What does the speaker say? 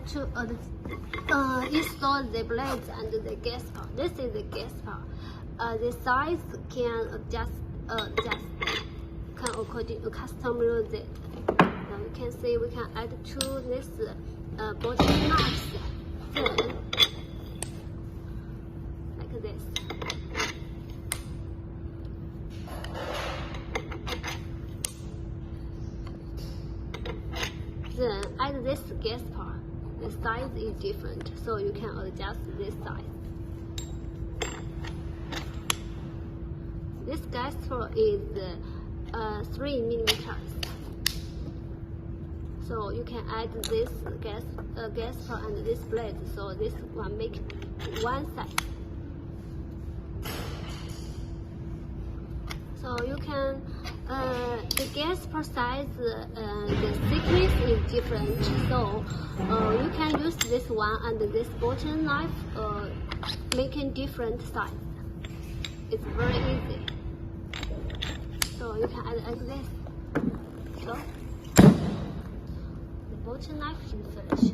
to install the blades and the gas part. This is the gas part. The size can adjust can according to customer the. Now you can see we can add to this bottom knives. Then like this. Then add this gas part. The size is different, so you can adjust this size. This gas part is 3 millimeters. So you can add this gas part and this blade. So this one make one side. So you can the gas part size, the thickness is different. So you can use this one and this bottom knife making different size. It's very easy. So you can add like this. So the bottom knife is finished.